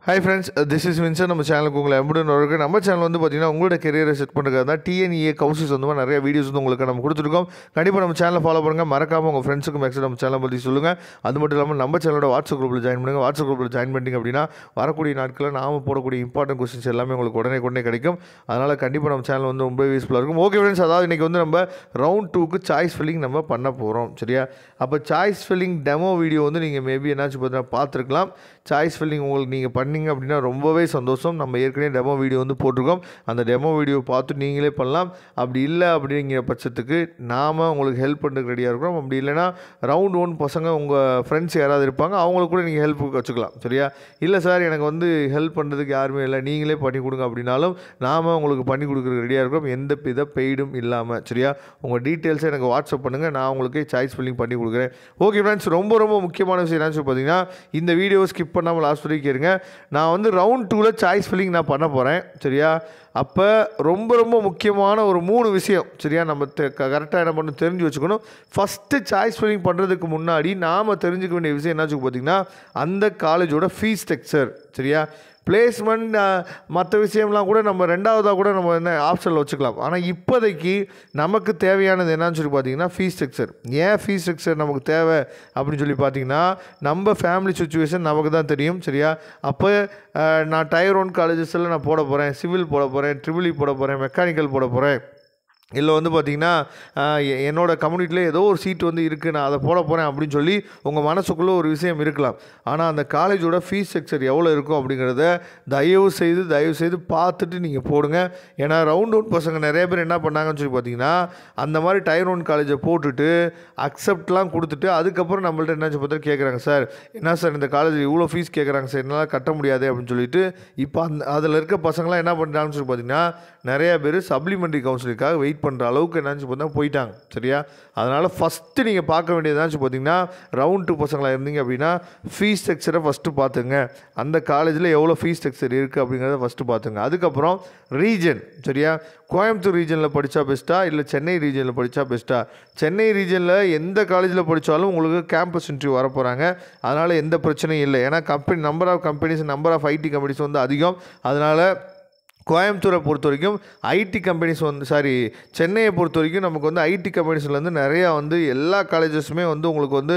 Hi friends, this is Vincent. நம்ம சேனலுக்கு உங்களை எம்புடன் வரக்கு நம்ம சேனல் வந்து பார்த்தீங்கன்னா உங்களோட கெரியரை செட் பண்ணுறதுக்கு தான் டிஎன்இஏ கவுன்சில்ஸ் வந்து நிறைய வீடியோஸ் வந்து உங்களுக்கு நம்ம கொடுத்துருக்கோம். கண்டிப்பாக நம்ம சேனலை ஃபாலோ பண்ணுங்கள். மறக்காமல் உங்கள் ஃப்ரெண்ட்ஸுக்கு மேக்ஸிமம் நம்ம சேனலை பற்றி சொல்லுங்கள். அது மட்டும் இல்லாமல் நம்ம சேனலோட வாட்ஸ்அப் குரூப்பில் ஜாயின் பண்ணுங்கள். வாட்ஸ்அப் குரூப்பில் ஜாயின் பண்ணிங்க அப்படின்னா வரக்கூடிய நாட்களில் நாம் போடக்கூடிய இம்பார்ட்டன்ட் கொஸ்டின்ஸ் எல்லாமே உங்களுக்கு உடனே கிடைக்கும். அதனால் கண்டிப்பாக நம்ம சேனல் வந்து ரொம்ப யூஸ்ஃபுல்லாக இருக்கும். ஓகே ஃப்ரெண்ட்ஸ், அதாவது இன்றைக்கி வந்து நம்ம ரவுண்ட் 2க்கு சாய்ஸ் ஃபில்லிங் நம்ம பண்ண போகிறோம். சரியா? அப்போ சாய்ஸ் ஃபில்லிங் டெமோ வீடியோ வந்து நீங்கள் மேபி என்னாச்சு பார்த்தீங்கன்னா பார்த்துருக்கலாம். சாய்ஸ் ஃபில்லிங் உங்களுக்கு நீங்கள் பண்ணிங்க அப்படின்னா ரொம்பவே சந்தோஷம். நம்ம ஏற்கனவே டெமோ வீடியோ வந்து போட்டிருக்கோம். அந்த டெமோ வீடியோ பார்த்து நீங்களே பண்ணலாம். அப்படி இல்லை அப்படிங்கிற பட்சத்துக்கு நாம் உங்களுக்கு ஹெல்ப் பண்ணுறதுக்கு ரெடியாக இருக்கிறோம். அப்படி இல்லைனா ரவுண்ட் 1 பசங்க உங்கள் ஃப்ரெண்ட்ஸ் யாராவது இருப்பாங்க, அவங்களுக்கு கூட நீங்கள் ஹெல்ப் வச்சுக்கலாம். சரியா? இல்லை சார் எனக்கு வந்து ஹெல்ப் பண்ணுறதுக்கு யாருமே இல்லை, நீங்களே பண்ணி கொடுங்க அப்படின்னாலும் நாம் உங்களுக்கு பண்ணி கொடுக்குறதுக்கு ரெடியாக இருக்கிறோம். எந்த வித பெய்டும் இல்லாமல். சரியா? உங்கள் டீட்டெயில்ஸை எனக்கு வாட்ஸ்அப் பண்ணுங்கள், நான் உங்களுக்கு சாய்ஸ் ஃபில்லிங் பண்ணி கொடுக்குறேன். ஓகே ஃப்ரெண்ட்ஸ், ரொம்ப முக்கியமான விஷயம் என்னன்னு பார்த்தீங்கன்னா இந்த வீடியோவை ஸ்கிப் பண்ணாமல் லாஸ்ட் வரைக்கும் இருங்க. நான் வந்து ரவுண்ட் 2ல் சாய்ஸ் ஃபில்லிங் நான் பண்ண போகிறேன். சரியா? அப்போ ரொம்ப முக்கியமான ஒரு 3 விஷயம். சரியா? நம்ம கரெக்டாக என்ன பண்ணணும் தெரிஞ்சு வச்சுக்கணும். ஃபஸ்ட்டு சாய்ஸ் ஃபில்லிங் பண்ணுறதுக்கு முன்னாடி நாம் தெரிஞ்சுக்க வேண்டிய விஷயம் என்னாச்சு பார்த்தீங்கன்னா அந்த காலேஜோட ஃபீஸ் ஸ்ட்ரக்சர். சரியா? பிளேஸ்மெண்ட் மற்ற விஷயம்லாம் கூட நம்ம ரெண்டாவதாக கூட நம்ம என்ன ஆப்ஷனில் வச்சுக்கலாம். ஆனால் இப்போதைக்கு நமக்கு தேவையானது என்னன்னு சொல்லி பார்த்தீங்கன்னா ஃபீஸ் ஸ்ட்ரக்சர். ஏன் ஃபீஸ் ஸ்ட்ரக்சர் நமக்கு தேவை அப்படின்னு சொல்லி பார்த்தீங்கன்னா நம்ம ஃபேமிலி சுச்சுவேஷன் நமக்கு தான் தெரியும். சரியா? அப்போ நான் டயர் 1 காலேஜஸில் நான் போட போகிறேன், சிவில் போட போகிறேன், ட்ரிபிள் போட போகிறேன், மெக்கானிக்கல் போட போகிறேன், இல்லை வந்து பார்த்திங்கன்னா என்னோடய கம்யூனிட்டியில் ஏதோ ஒரு சீட்டு வந்து இருக்குது, நான் அதை போட போகிறேன் அப்படின்னு சொல்லி உங்கள் மனசுக்குள்ளே ஒரு விஷயம் இருக்கலாம். ஆனால் அந்த காலேஜோட ஃபீஸ் ஸ்ட்ரக்சர் எவ்வளோ இருக்கும் அப்படிங்கிறத தயவு செய்து பார்த்துட்டு நீங்கள் போடுங்க. ஏன்னா ரவுண்ட் 1 பசங்க நிறைய பேர் என்ன பண்ணாங்கன்னு சொல்லி பார்த்தீங்கன்னா அந்த மாதிரி டயர் 1 காலேஜை போட்டுட்டு அக்செப்ட்லாம் கொடுத்துட்டு அதுக்கப்புறம் நம்மள்ட்ட என்னாச்சு பார்த்தா கேட்குறாங்க, சார் என்ன சார் இந்த காலேஜ் இவ்வளோ ஃபீஸ் கேட்குறாங்க சார், என்னால் கட்ட முடியாது அப்படின்னு சொல்லிட்டு இப்போ அதில் இருக்க பசங்களாம் என்ன பண்ணுறாங்கன்னு சொல்லி பார்த்தீங்கன்னா நிறையா பேர் சப்ளிமெண்ட்ரி கவுன்சிலிங்காக வெயிட் பண்ணுற அளவுக்கு என்னாச்சு பார்த்தா போயிட்டாங்க. சரியா? அதனால் ஃபஸ்ட்டு நீங்கள் பார்க்க வேண்டியது என்னாச்சு பார்த்தீங்கன்னா ரவுண்ட் 2 பசங்களாக இருந்தீங்க அப்படின்னா ஃபீஸ் ஸ்ட்ரக்சரை ஃபஸ்ட்டு பார்த்துங்க. அந்த காலேஜில் எவ்வளோ ஃபீஸ் ஸ்ட்ரக்சர் இருக்குது அப்படிங்கிறத ஃபஸ்ட்டு பார்த்துங்க. அதுக்கப்புறம் ரீஜன். சரியா? கோயம்புத்தூர் ரீஜனில் படித்தா பெஸ்ட்டாக இல்லை சென்னை ரீஜனில் படித்தா பெஸ்ட்டாக? சென்னை ரீஜனில் எந்த காலேஜில் படித்தாலும் உங்களுக்கு கேம்பஸ் இன்டர்வியூ வரப்போகிறாங்க. அதனால் எந்த பிரச்சனையும் இல்லை. ஏன்னா number of companies, number of IT companies வந்து அதிகம். அதனால் கோயம்புத்தூரை பொறுத்த வரைக்கும் ஐடி கம்பெனிஸ் வந்து சென்னையை பொறுத்த வரைக்கும் நமக்கு வந்து ஐடி கம்பெனிஸ்லேருந்து நிறையா வந்து எல்லா காலேஜஸுமே வந்து உங்களுக்கு வந்து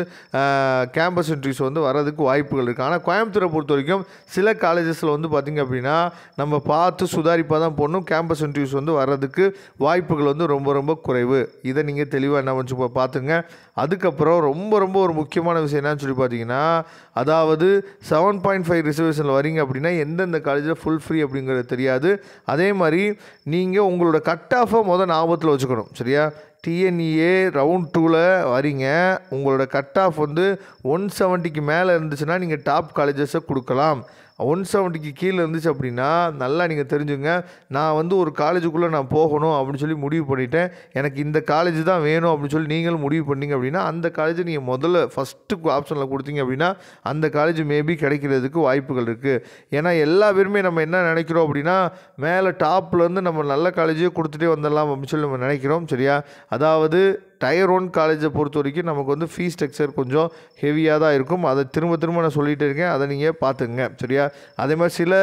கேம்பஸ் இன்டர்வியூஸ் வந்து வரதுக்கு வாய்ப்புகள் இருக்குது. ஆனால் கோயம்புத்தூரை பொறுத்த வரைக்கும் சில காலேஜஸில் வந்து பார்த்திங்க அப்படின்னா நம்ம பார்த்து சுதாரிப்பாக தான் போடணும். கேம்பஸ் இன்டர்வியூஸ் வந்து வர்றதுக்கு வாய்ப்புகள் வந்து ரொம்ப குறைவு. இதை நீங்கள் தெளிவாக என்ன பண்ணி பார்த்துங்க. அதுக்கப்புறம் ரொம்ப ஒரு முக்கியமான விஷயம் என்னன்னு சொல்லி பார்த்தீங்கன்னா அதாவது 7.5 ரிசர்வேஷனில் வரீங்க அப்படின்னா எந்தெந்த காலேஜில் ஃபுல் ஃப்ரீ அப்படிங்கிறது தெரியாது. அதே மாதிரி நீங்கள் உங்களோட கட் ஆஃபை ஞாபகத்தில் வச்சுக்கணும். சரியா? டிஎன்இஏ ரவுண்ட் 2ல் வரீங்க, உங்களோட கட் ஆஃப் வந்து 170க்கு மேலே இருந்துச்சுன்னா நீங்கள் டாப் காலேஜஸை கொடுக்கலாம். 170க்கு கீழே இருந்துச்சு அப்படின்னா நல்லா நீங்கள் தெரிஞ்சுங்க, நான் வந்து ஒரு காலேஜுக்குள்ளே நான் போகணும் அப்படின்னு சொல்லி முடிவு பண்ணிட்டேன், எனக்கு இந்த காலேஜ் தான் வேணும் அப்படின்னு சொல்லி நீங்களும் முடிவு பண்ணிங்க அப்படின்னா அந்த காலேஜை நீங்கள் முதல்ல ஃபஸ்ட்டு ஆப்ஷனில் கொடுத்தீங்க அப்படின்னா அந்த காலேஜ் மேபி கிடைக்கிறதுக்கு வாய்ப்புகள் இருக்குது. ஏன்னா எல்லா பேருமே நம்ம என்ன நினைக்கிறோம் அப்படின்னா மேலே டாப்லேருந்து நம்ம நல்ல காலேஜே கொடுத்துட்டே வந்துடலாம் அப்படின்னு சொல்லி நம்ம நினைக்கிறோம். சரியா? அதாவது டயர் 1 காலேஜை பொறுத்த வரைக்கும் நமக்கு வந்து ஃபீஸ் ஸ்ட்ரக்சர் கொஞ்சம் ஹெவியாக தான் இருக்கும். அதை திரும்ப நான் சொல்லிகிட்டே இருக்கேன், அதை நீங்கள் பார்த்துங்க. சரியா? அதே மாதிரி சில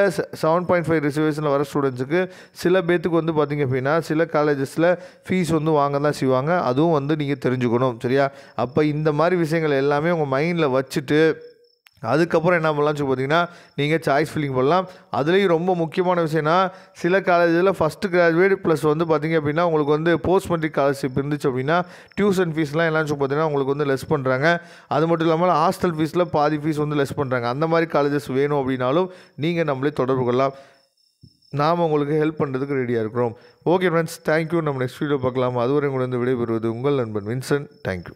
7.5 ரிசர்வேஷனில் வர ஸ்டூடெண்ட்ஸுக்கு சில பேத்துக்கு வந்து பார்த்திங்க அப்படின்னா சில காலேஜஸில் ஃபீஸ் வந்து வாங்க தான் செய்வாங்க. அதுவும் வந்து நீங்கள் தெரிஞ்சுக்கணும். சரியா? அப்போ இந்த மாதிரி விஷயங்கள் எல்லாமே உங்கள் மைண்டில் வச்சுட்டு அதுக்கப்புறம் என்ன பண்ணலாம்னு சொல்லி பார்த்தீங்கன்னா நீங்கள் சாய்ஸ் ஃபில்லிங் பண்ணலாம். அதுலேயும் ரொம்ப முக்கியமான விஷயம்னா சில காலேஜில் ஃபஸ்ட்டு கிராஜுவேட் ப்ளஸ் வந்து பார்த்திங்க அப்படின்னா உங்களுக்கு வந்து போஸ்ட் மெட்ரிக் ஸ்காலர்ஷிப் இருந்துச்சு அப்படின்னா டியூஷன் ஃபீஸ்லாம் எல்லாம் சொல்லி பார்த்தீங்கன்னா உங்களுக்கு வந்து லெஸ் பண்ணுறாங்க. அது மட்டும் இல்லாமல் ஹாஸ்டல் ஃபீஸில் பாதி ஃபீஸ் வந்து லெஸ் பண்ணுறாங்க. அந்த மாதிரி காலேஜஸ் வேணும் அப்படின்னாலும் நீங்கள் நம்மளே தொடர்பு கொள்ளலாம். நாம் உங்களுக்கு ஹெல்ப் பண்ணுறதுக்கு ரெடியாக இருக்கிறோம். Okay friends, thank you. நம்ம நெக்ஸ்ட் வீடியோ பார்க்கலாம். அதுவரை உங்களை வந்து விடைபெறுவது உங்கள் நண்பன் வின்சென்ட். தேங்க்யூ.